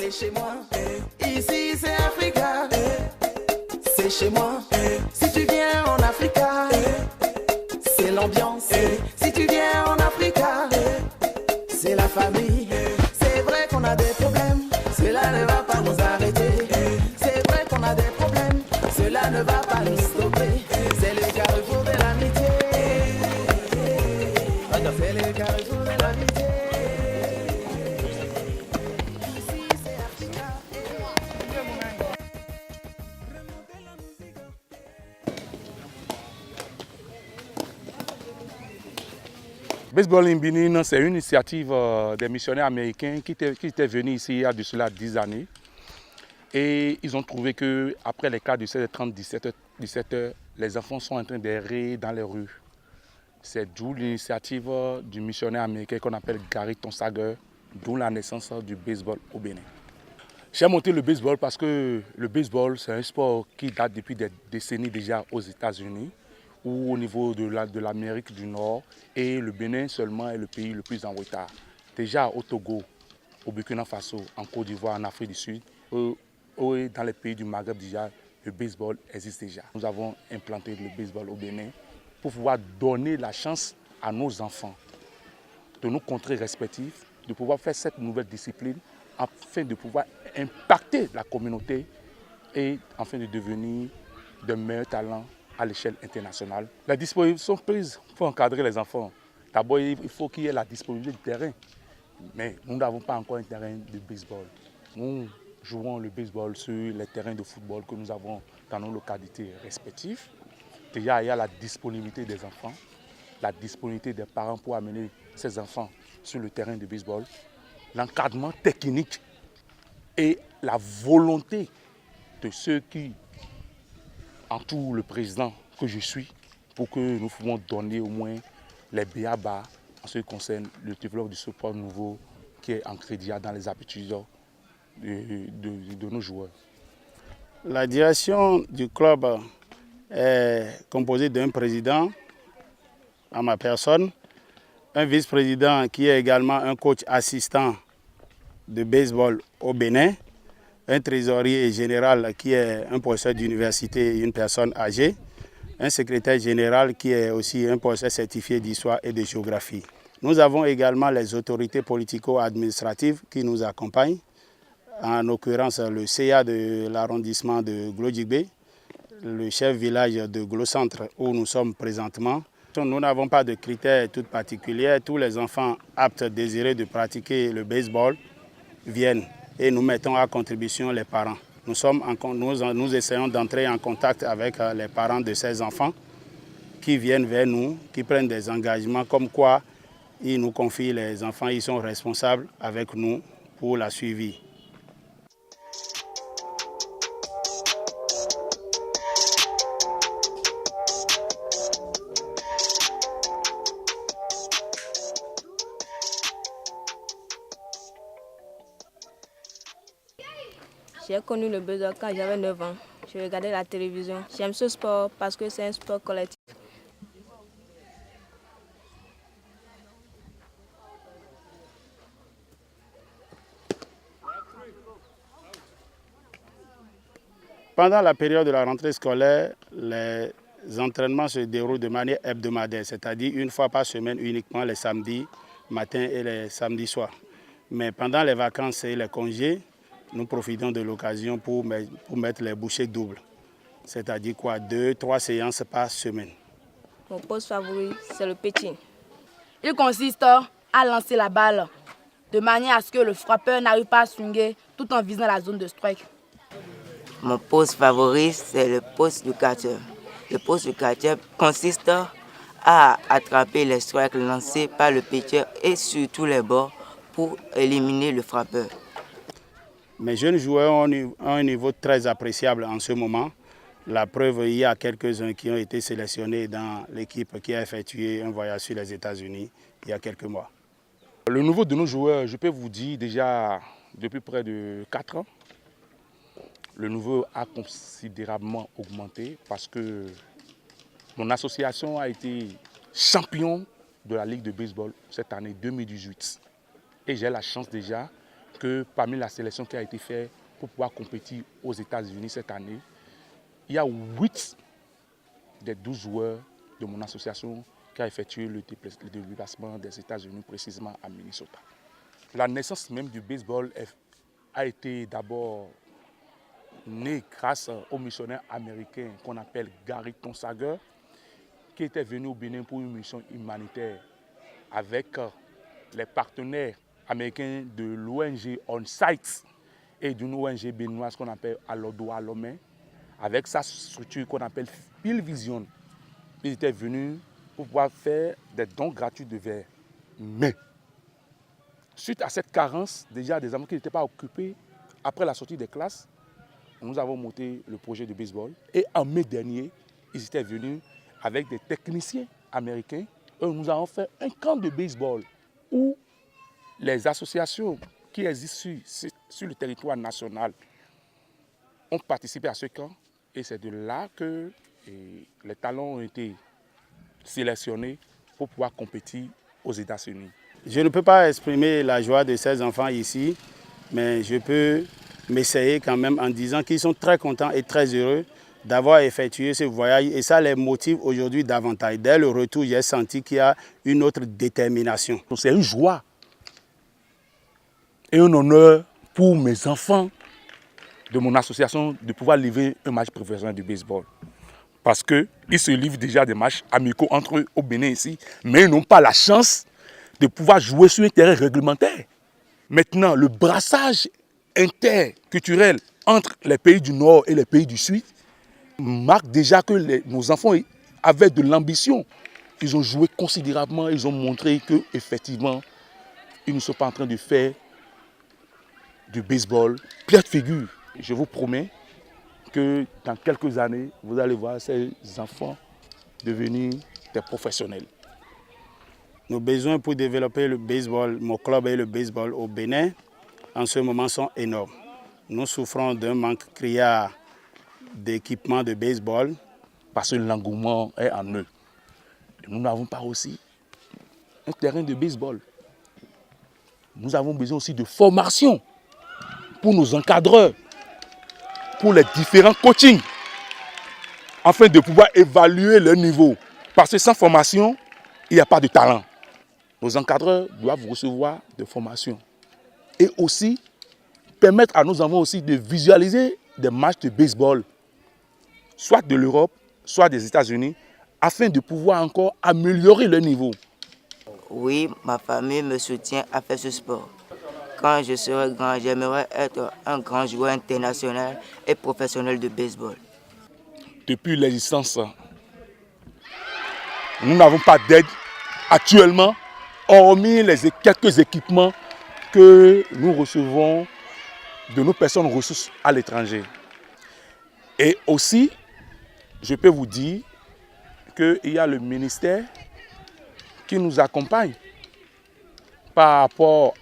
c'est chez moi. Ici c'est Africa, c'est chez moi. Si tu viens en Africa, c'est l'ambiance. Si tu viens en Africa, c'est la famille. C'est vrai qu'on a des problèmes, cela ne va pas nous arrêter. C'est vrai qu'on a des problèmes, cela ne va pas nous stopper. C'est le carrefour de l'amitié. C'est le carrefour de l'amitié. Ici c'est Africa. Baseball in Benin, c'est une initiative des missionnaires américains qui étaient venus ici il y a de cela 10 années. Et ils ont trouvé qu'après les cas de 16h30, 17h, les enfants sont en train d'errer dans les rues. C'est d'où l'initiative du missionnaire américain qu'on appelle Gary Tonsager, d'où la naissance du baseball au Bénin. J'ai monté le baseball parce que le baseball, c'est un sport qui date depuis des décennies déjà aux États-Unis ou au niveau de l'Amérique du Nord. Et le Bénin seulement est le pays le plus en retard. Déjà au Togo, au Burkina Faso, en Côte d'Ivoire, en Afrique du Sud, et dans les pays du Maghreb déjà, le baseball existe déjà. Nous avons implanté le baseball au Bénin pour pouvoir donner la chance à nos enfants de nos contrées respectives, de pouvoir faire cette nouvelle discipline afin de pouvoir impacter la communauté et afin de devenir de meilleurs talents à l'échelle internationale. Les dispositions sont prises pour encadrer les enfants. D'abord, il faut qu'il y ait la disponibilité du terrain. Mais nous n'avons pas encore un terrain de baseball. Nous jouons le baseball sur les terrains de football que nous avons dans nos localités respectives. Déjà, il y a la disponibilité des enfants, la disponibilité des parents pour amener ces enfants sur le terrain de baseball, l'encadrement technique et la volonté de ceux qui entourent le président que je suis pour que nous pouvons donner au moins les b.a.-ba en ce qui concerne le développement du sport nouveau qui est ancré déjà dans les habitudes de nos joueurs. La direction du club est composée d'un président, à ma personne, un vice-président qui est également un coach assistant de baseball au Bénin, un trésorier général qui est un professeur d'université et une personne âgée, un secrétaire général qui est aussi un professeur certifié d'histoire et de géographie. Nous avons également les autorités politico-administratives qui nous accompagnent, en l'occurrence le CA de l'arrondissement de Glodjigbe, le chef village de Glo-Centre où nous sommes présentement. Nous n'avons pas de critères tout particuliers. Tous les enfants aptes désirés de pratiquer le baseball viennent et nous mettons à contribution les parents. Nous essayons d'entrer en contact avec les parents de ces enfants qui viennent vers nous, qui prennent des engagements comme quoi ils nous confient les enfants, ils sont responsables avec nous pour la suivi. J'ai connu le baseball quand j'avais 9 ans. Je regardais la télévision. J'aime ce sport parce que c'est un sport collectif. Pendant la période de la rentrée scolaire, les entraînements se déroulent de manière hebdomadaire, c'est-à-dire une fois par semaine uniquement les samedis matin et les samedis soirs. Mais pendant les vacances et les congés, nous profitons de l'occasion pour mettre les bouchées doubles. C'est-à-dire quoi, 2-3 séances par semaine. Mon poste favori, c'est le pitching. Il consiste à lancer la balle de manière à ce que le frappeur n'arrive pas à swinguer tout en visant la zone de strike. Mon poste favori, c'est le poste du catcher. Le poste du catcher consiste à attraper les strikes lancés par le pitcher et sur tous les bords pour éliminer le frappeur. Mes jeunes joueurs ont un niveau très appréciable en ce moment. La preuve, il y a quelques-uns qui ont été sélectionnés dans l'équipe qui a effectué un voyage sur les États-Unis il y a quelques mois. Le niveau de nos joueurs, je peux vous dire déjà depuis près de 4 ans, le niveau a considérablement augmenté parce que mon association a été champion de la Ligue de baseball cette année 2018. Et j'ai la chance déjà que parmi la sélection qui a été faite pour pouvoir compétir aux États-Unis cette année, il y a 8 des 12 joueurs de mon association qui a effectué le déplacement des États-Unis, précisément à Minnesota. La naissance même du baseball a été d'abord née grâce au missionnaire américain qu'on appelle Gary Tonsager, qui était venu au Bénin pour une mission humanitaire avec les partenaires américains de l'ONG On Site et d'une ONG béninoise qu'on appelle Alodoa Lomé, avec sa structure qu'on appelle Phil Vision. Ils étaient venus pour pouvoir faire des dons gratuits de verre. Mais, suite à cette carence, déjà des enfants qui n'étaient pas occupés, après la sortie des classes, nous avons monté le projet de baseball. Et en mai dernier, ils étaient venus avec des techniciens américains. Et nous avons fait un camp de baseball où les associations qui existent sur le territoire national ont participé à ce camp. Et c'est de là que les talents ont été sélectionnés pour pouvoir compétir aux États-Unis. Je ne peux pas exprimer la joie de ces enfants ici, mais je peux m'essayer quand même en disant qu'ils sont très contents et très heureux d'avoir effectué ce voyage et ça les motive aujourd'hui davantage. Dès le retour, j'ai senti qu'il y a une autre détermination. C'est une joie et un honneur pour mes enfants de mon association de pouvoir livrer un match professionnel de baseball. Parce qu'ils se livrent déjà des matchs amicaux entre eux au Bénin ici, mais ils n'ont pas la chance de pouvoir jouer sur un terrain réglementaire. Maintenant, le brassage interculturel entre les pays du Nord et les pays du Sud marque déjà que nos enfants avaient de l'ambition. Ils ont joué considérablement, ils ont montré qu'effectivement, ils ne sont pas en train de faire du baseball pierre de figure. Je vous promets que dans quelques années, vous allez voir ces enfants devenir des professionnels. Nos besoins pour développer le baseball, mon club et le baseball au Bénin, en ce moment sont énormes. Nous souffrons d'un manque criard d'équipement de baseball. Parce que l'engouement est en eux. Nous n'avons pas aussi un terrain de baseball. Nous avons besoin aussi de formation pour nos encadreurs, pour les différents coachings, afin de pouvoir évaluer leur niveau. Parce que sans formation, il n'y a pas de talent. Nos encadreurs doivent recevoir de formation. Et aussi, permettre à nos enfants aussi de visualiser des matchs de baseball, soit de l'Europe, soit des États-Unis, afin de pouvoir encore améliorer leur niveau. Oui, ma famille me soutient à faire ce sport. Quand je serai grand, j'aimerais être un grand joueur international et professionnel de baseball. Depuis l'existence, nous n'avons pas d'aide actuellement, hormis quelques équipements que nous recevons de nos personnes ressources à l'étranger. Et aussi, je peux vous dire qu'il y a le ministère qui nous accompagne par rapport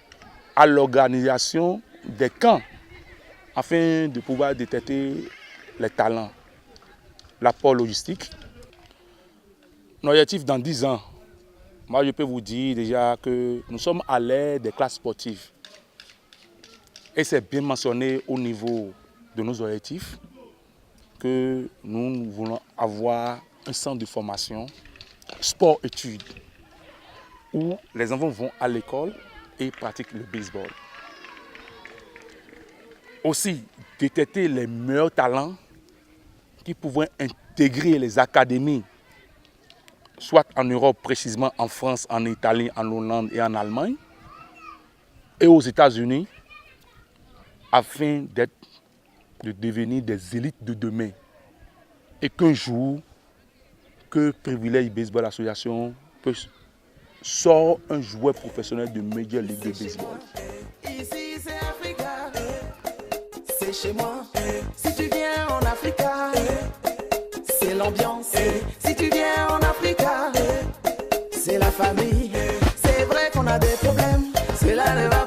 à l'organisation des camps afin de pouvoir détecter les talents. L'apport logistique. L'objectif dans 10 ans, moi je peux vous dire déjà que nous sommes à l'ère des classes sportives. Et c'est bien mentionné au niveau de nos objectifs que nous voulons avoir un centre de formation sport-études où les enfants vont à l'école et pratiquent le baseball. Aussi, détecter les meilleurs talents qui pourraient intégrer les académies, soit en Europe, précisément en France, en Italie, en Hollande et en Allemagne, et aux États-Unis, afin de devenir des élites de demain. Et qu'un jour, que Privilège Baseball Association sort un joueur professionnel de Major League de baseball. Ici c'est Africa, c'est chez moi. Si tu viens en Africa, c'est l'ambiance. Si tu viens en Africa, c'est la famille. C'est vrai qu'on a des problèmes, cela ne va